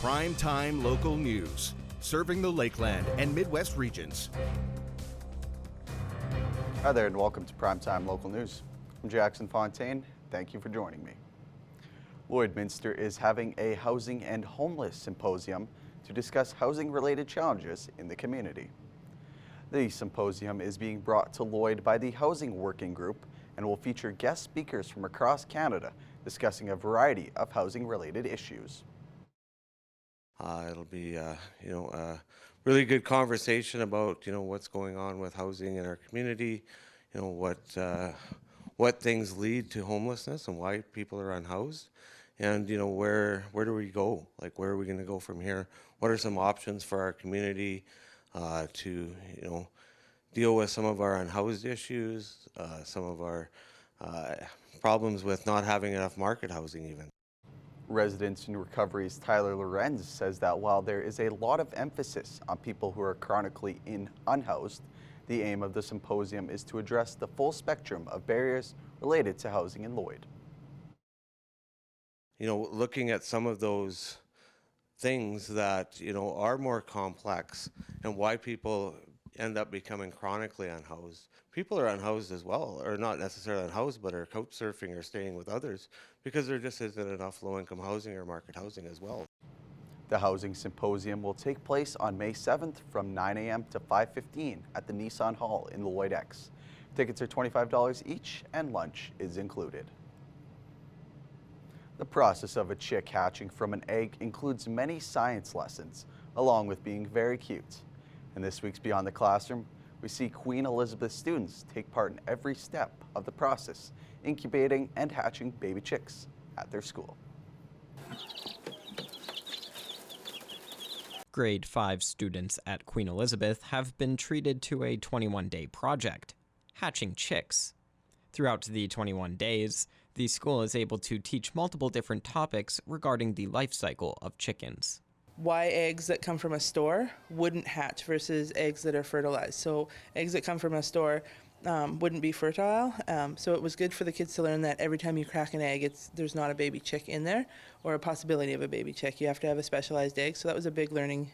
Prime Time Local News, serving the Lakeland and Midwest regions. Hi there and welcome to Primetime Local News. I'm Jackson Fontaine. Thank you for joining me. Lloydminster is having a housing and homeless symposium to discuss housing-related challenges in the community. The symposium is being brought to Lloyd by the Housing Working Group and will feature guest speakers from across Canada discussing a variety of housing-related issues. It'll be, a really good conversation about, what's going on with housing in our community, what things lead to homelessness and why people are unhoused, and where do we go? Like, where are we going to go from here? What are some options for our community to, deal with some of our unhoused issues, some of our problems with not having enough market housing even. Residents in Recovery's Tyler Lorenz says that while there is a lot of emphasis on people who are chronically unhoused, the aim of the symposium is to address the full spectrum of barriers related to housing in Lloyd. Looking at some of those things that, are more complex and why people end up becoming chronically unhoused. People are unhoused as well, or not necessarily unhoused, but are couch surfing or staying with others because there just isn't enough low-income housing or market housing as well. The Housing Symposium will take place on May 7th from 9 a.m. to 5:15 at the Nissan Hall in the Lloyd X. Tickets are $25 each and lunch is included. The process of a chick hatching from an egg includes many science lessons, along with being very cute. In this week's Beyond the Classroom, we see Queen Elizabeth students take part in every step of the process, incubating and hatching baby chicks at their school. Grade 5 students at Queen Elizabeth have been treated to a 21-day project, hatching chicks. Throughout the 21 days, the school is able to teach multiple different topics regarding the life cycle of chickens. Why eggs that come from a store wouldn't hatch versus eggs that are fertilized. So eggs that come from a store wouldn't be fertile. So it was good for the kids to learn that every time you crack an egg, there's not a baby chick in there or a possibility of a baby chick. You have to have a specialized egg. So that was a big learning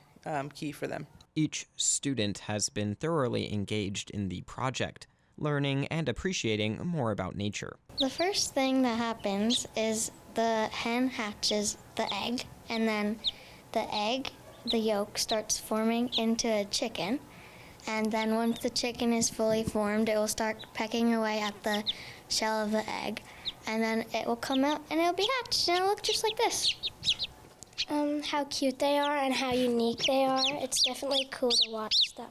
key for them. Each student has been thoroughly engaged in the project, learning and appreciating more about nature. The first thing that happens is the hen hatches the egg, and then the egg, the yolk, starts forming into a chicken. And then once the chicken is fully formed, it will start pecking away at the shell of the egg. And then it will come out and it'll be hatched and it'll look just like this. How cute they are and how unique they are. It's definitely cool to watch them.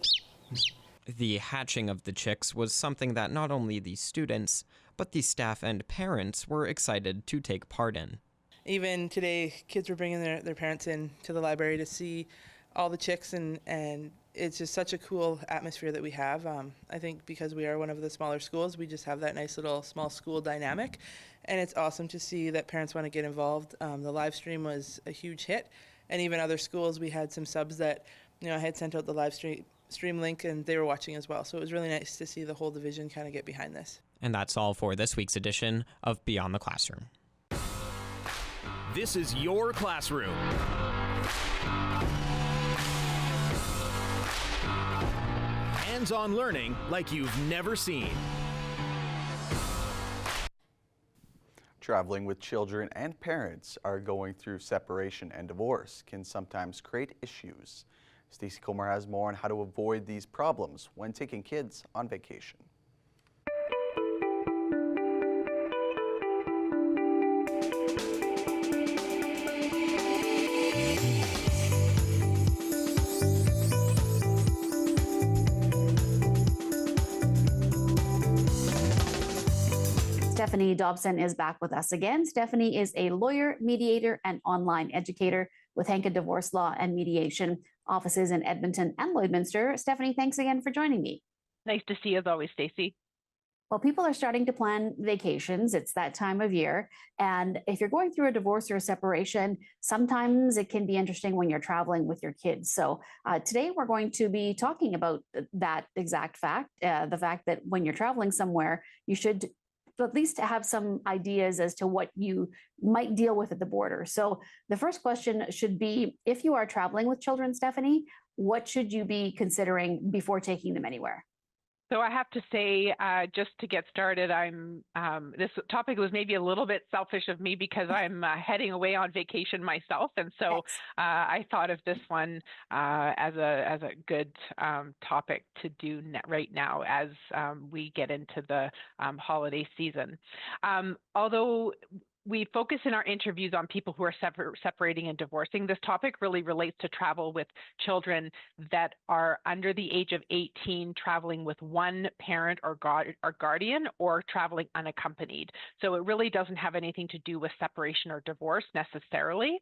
The hatching of the chicks was something that not only the students, but the staff and parents were excited to take part in. Even today, kids were bringing their parents in to the library to see all the chicks, and it's just such a cool atmosphere that we have. I think because we are one of the smaller schools, we just have that nice little small school dynamic, and it's awesome to see that parents want to get involved. The live stream was a huge hit, and even other schools, we had some subs that, I had sent out the live stream link, and they were watching as well. So it was really nice to see the whole division kind of get behind this. And that's all for this week's edition of Beyond the Classroom. This is your classroom. Hands-on learning like you've never seen. Traveling with children and parents are going through separation and divorce can sometimes create issues. Stacey Comer has more on how to avoid these problems when taking kids on vacation. Stephanie Dobson is back with us again. Stephanie is a lawyer, mediator, and online educator with Hankin Divorce Law and Mediation offices in Edmonton and Lloydminster. Stephanie, thanks again for joining me. Nice to see you as always, Stacey. Well, people are starting to plan vacations. It's that time of year. And if you're going through a divorce or a separation, sometimes it can be interesting when you're traveling with your kids. So today we're going to be talking about that exact fact, the fact that when you're traveling somewhere, you should to at least have some ideas as to what you might deal with at the border. So the first question should be, if you are traveling with children, Stephanie, what should you be considering before taking them anywhere? So I have to say, just to get started, this topic was maybe a little bit selfish of me because I'm heading away on vacation myself, and so Yes. I thought of this one as a good topic to do right now as we get into the holiday season. Although we focus in our interviews on people who are separating and divorcing, this topic really relates to travel with children that are under the age of 18, traveling with one parent or guardian, or traveling unaccompanied. So it really doesn't have anything to do with separation or divorce necessarily.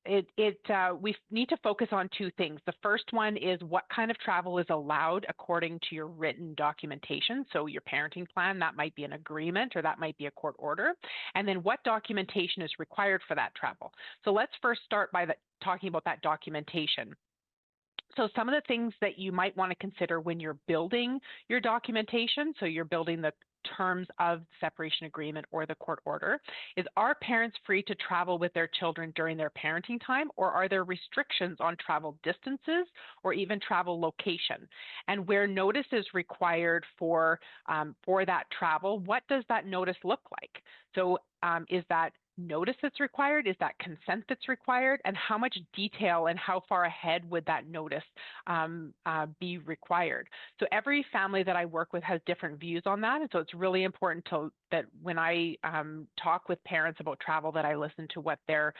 We need to focus on two things. The first one is what kind of travel is allowed according to your written documentation. So your parenting plan, that might be an agreement or that might be a court order. And then what documentation is required for that travel. So let's first start by talking about that documentation. So some of the things that you might want to consider when you're building your documentation, so you're building the terms of separation agreement or the court order, is, are parents free to travel with their children during their parenting time, or are there restrictions on travel distances or even travel location? And where notice is required for that travel, what does that notice look like? So is that notice that's required? Is that consent that's required? And how much detail and how far ahead would that notice be required? So every family that I work with has different views on that. And so it's really important that when I talk with parents about travel, that I listen to what their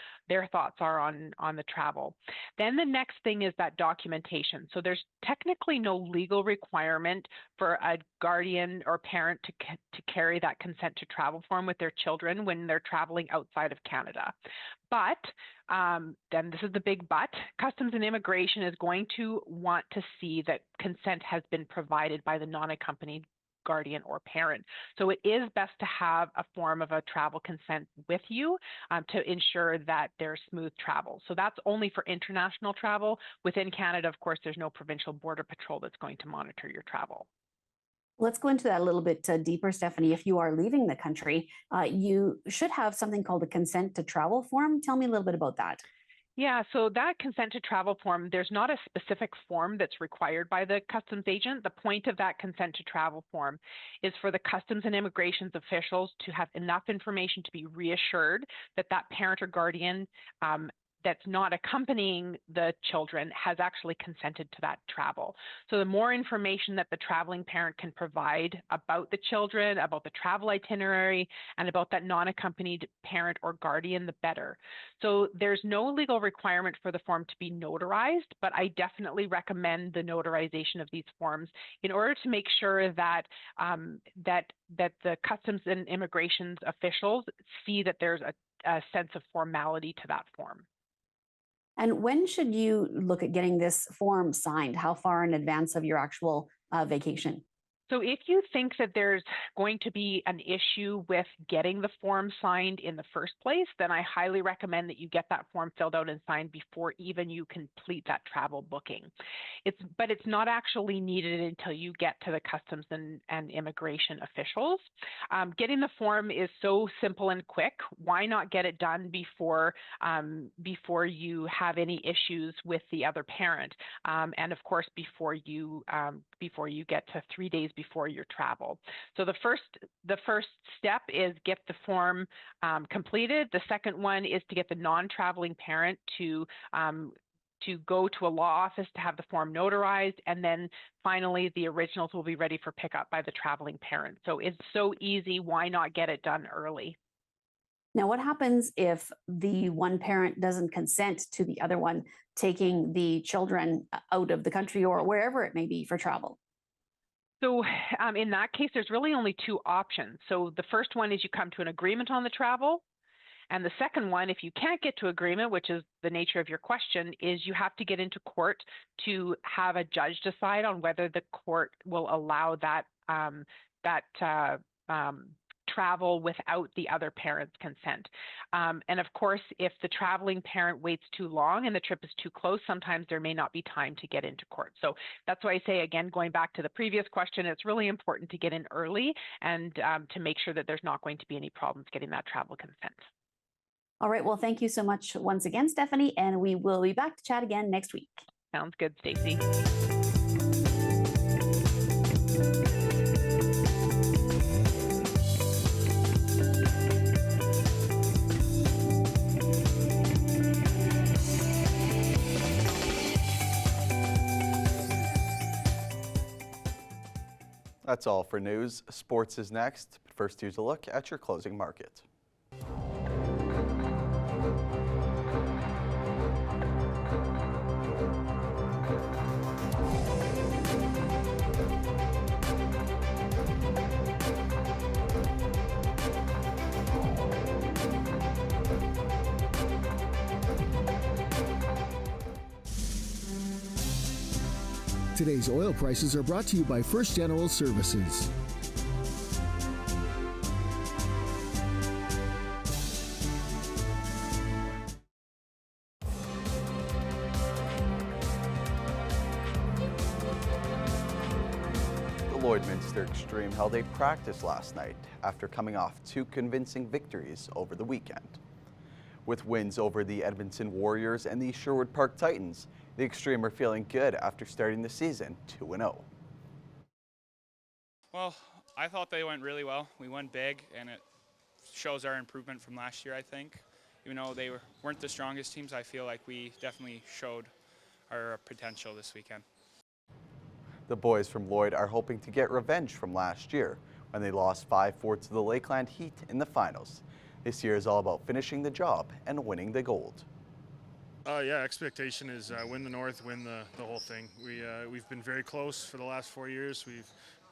thoughts are on the travel. Then the next thing is that documentation. So there's technically no legal requirement for a guardian or parent to carry that consent to travel form with their children when they're traveling outside of Canada. But then this is the big but, Customs and Immigration is going to want to see that consent has been provided by the non-accompanied guardian or parent. So it is best to have a form of a travel consent with you to ensure that there's smooth travel. So that's only for international travel. Within Canada, of course, there's no provincial border patrol that's going to monitor your travel. Let's go into that a little bit deeper, Stephanie. If you are leaving the country, you should have something called a consent to travel form. Tell me a little bit about that. Yeah, so that consent to travel form, there's not a specific form that's required by the customs agent. The point of that consent to travel form is for the Customs and Immigration officials to have enough information to be reassured that that parent or guardian that's not accompanying the children has actually consented to that travel. So the more information that the traveling parent can provide about the children, about the travel itinerary, and about that non-accompanied parent or guardian, the better. So there's no legal requirement for the form to be notarized, but I definitely recommend the notarization of these forms in order to make sure that that the Customs and Immigration officials see that there's a sense of formality to that form. And when should you look at getting this form signed? How far in advance of your actual vacation? So if you think that there's going to be an issue with getting the form signed in the first place, then I highly recommend that you get that form filled out and signed before even you complete that travel booking. But it's not actually needed until you get to the Customs and Immigration officials. Getting the form is so simple and quick. Why not get it done before you have any issues with the other parent? And of course, before you get to 3 days before your travel. So the first step is get the form completed. The second one is to get the non-traveling parent to go to a law office to have the form notarized, and then finally the originals will be ready for pickup by the traveling parent. So it's so easy. Why not get it done early? Now, what happens if the one parent doesn't consent to the other one taking the children out of the country or wherever it may be for travel? So in that case, there's really only two options. So the first one is you come to an agreement on the travel. And the second one, if you can't get to agreement, which is the nature of your question, is you have to get into court to have a judge decide on whether the court will allow that travel without the other parent's consent. And of course, if the traveling parent waits too long and the trip is too close, sometimes there may not be time to get into court. So that's why I say, again, going back to the previous question, it's really important to get in early and to make sure that there's not going to be any problems getting that travel consent. All right. Well, thank you so much once again, Stephanie, and we will be back to chat again next week. Sounds good, Stacey. That's all for news. Sports is next, but first here's a look at your closing market. Today's oil prices are brought to you by First General Services. The Lloydminster Extreme held a practice last night after coming off 2 convincing victories over the weekend. With wins over the Edmonton Warriors and the Sherwood Park Titans, the Extreme are feeling good after starting the season 2-0. Well, I thought they went really well. We went big, and it shows our improvement from last year, I think. Even though they weren't the strongest teams, I feel like we definitely showed our potential this weekend. The boys from Lloyd are hoping to get revenge from last year when they lost 5-4 to the Lakeland Heat in the finals. This year is all about finishing the job and winning the gold. Yeah, expectation is win the North, win the whole thing. We've been very close for the last 4 years. We've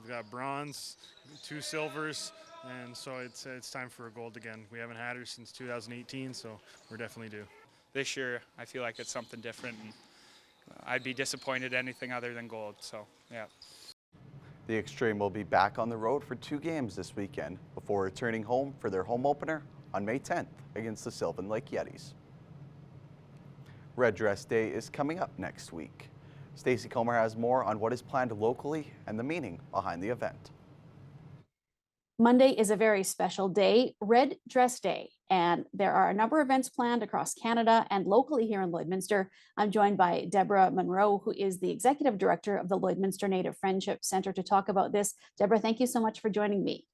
got bronze, 2 silvers, and so it's time for a gold again. We haven't had her since 2018, so we're definitely due. This year, I feel like it's something different, and I'd be disappointed anything other than gold. So yeah. The Extreme will be back on the road for 2 games this weekend before returning home for their home opener on May 10th against the Sylvan Lake Yetis. Red Dress Day is coming up next week. Stacey Comer has more on what is planned locally and the meaning behind the event. Monday is a very special day, Red Dress Day, and there are a number of events planned across Canada and locally here in Lloydminster. I'm joined by Deborah Monroe, who is the Executive Director of the Lloydminster Native Friendship Centre, to talk about this. Deborah, thank you so much for joining me.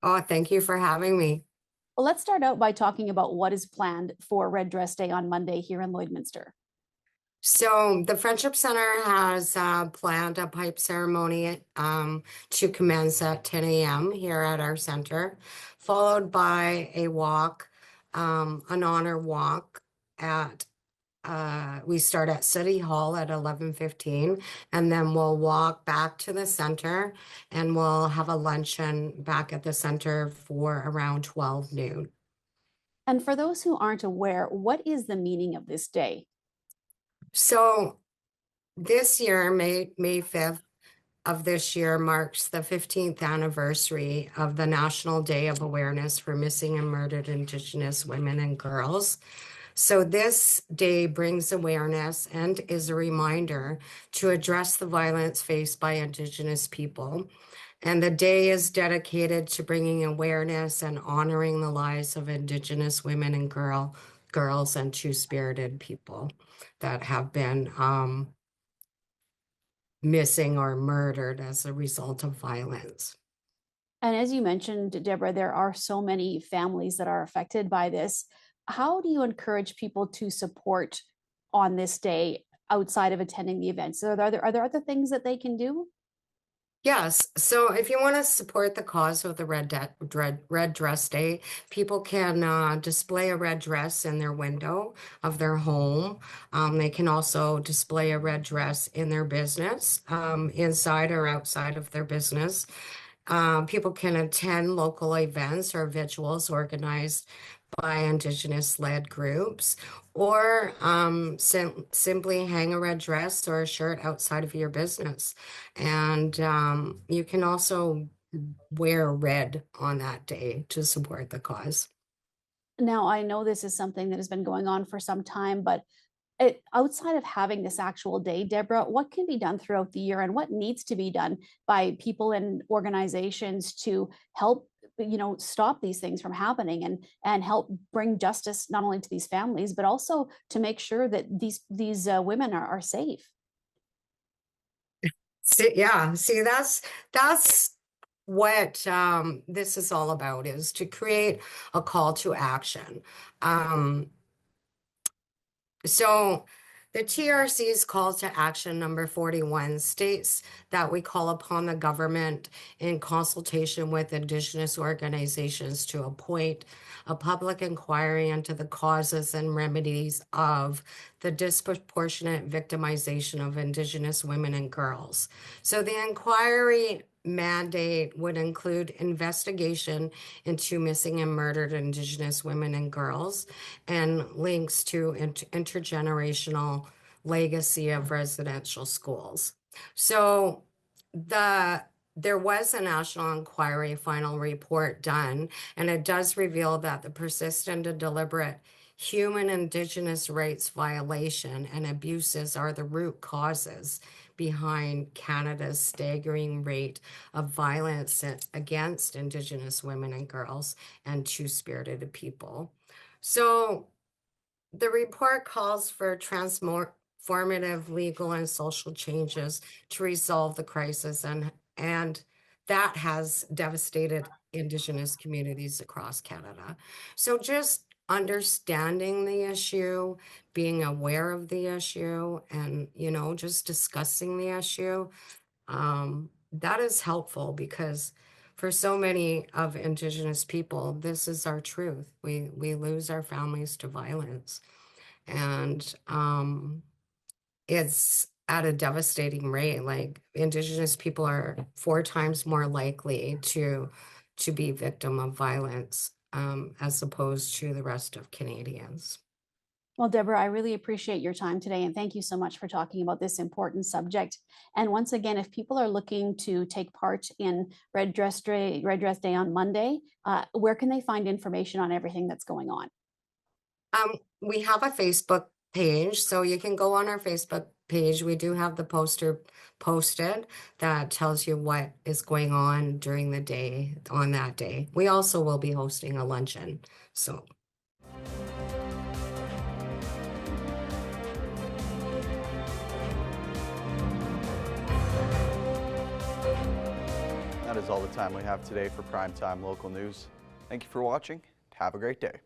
Oh, thank you for having me. Well, let's start out by talking about what is planned for Red Dress Day on Monday here in Lloydminster. So the Friendship Center has planned a pipe ceremony to commence at 10 a.m. here at our center, followed by a walk, an honor walk at we start at City Hall at 11:15, and then we'll walk back to the center, and we'll have a luncheon back at the center for around 12 noon. And for those who aren't aware, what is the meaning of this day? So this year, May 5th of this year marks the 15th anniversary of the National Day of Awareness for Missing and Murdered Indigenous Women and Girls. So this day brings awareness and is a reminder to address the violence faced by Indigenous people. And the day is dedicated to bringing awareness and honoring the lives of Indigenous women and girls and two-spirited people that have been missing or murdered as a result of violence. And as you mentioned, Deborah, there are so many families that are affected by this. How do you encourage people to support on this day outside of attending the events? Are there other things that they can do? Yes. So if you want to support the cause of the Red Dress Day, people can display a red dress in their window of their home. They can also display a red dress in their business, inside or outside of their business. People can attend local events or vigils organized by Indigenous-led groups, or simply hang a red dress or a shirt outside of your business. And you can also wear red on that day to support the cause. Now, I know this is something that has been going on for some time, but outside of having this actual day, Deborah, what can be done throughout the year and what needs to be done by people and organizations to help, stop these things from happening and help bring justice not only to these families, but also to make sure that these women are safe? See, that's what this is all about, is to create a call to action. So the TRC's call to action number 41 states that we call upon the government in consultation with Indigenous organizations to appoint a public inquiry into the causes and remedies of the disproportionate victimization of Indigenous women and girls. So the inquiry mandate would include investigation into missing and murdered Indigenous women and girls and links to intergenerational legacy of residential schools. So there was a national inquiry final report done, and it does reveal that the persistent and deliberate human Indigenous rights violation and abuses are the root causes behind Canada's staggering rate of violence against Indigenous women and girls and two-spirited people. So the report calls for transformative legal and social changes to resolve the crisis, and that has devastated Indigenous communities across Canada. So just understanding the issue, being aware of the issue, and just discussing the issue, that is helpful, because for so many of Indigenous people, this is our truth. We lose our families to violence, and it's at a devastating rate. Like, Indigenous people are 4 times more likely to be victim of violence as opposed to the rest of Canadians. Well, Deborah, I really appreciate your time today, and thank you so much for talking about this important subject. And once again, if people are looking to take part in Red Dress Day on Monday, where can they find information on everything that's going on? We have a Facebook page, so you can go on our Facebook page. We do have the poster posted that tells you what is going on during the day on that day. We also will be hosting a luncheon. So that is all the time we have today for Primetime Local News. Thank you for watching. Have a great day.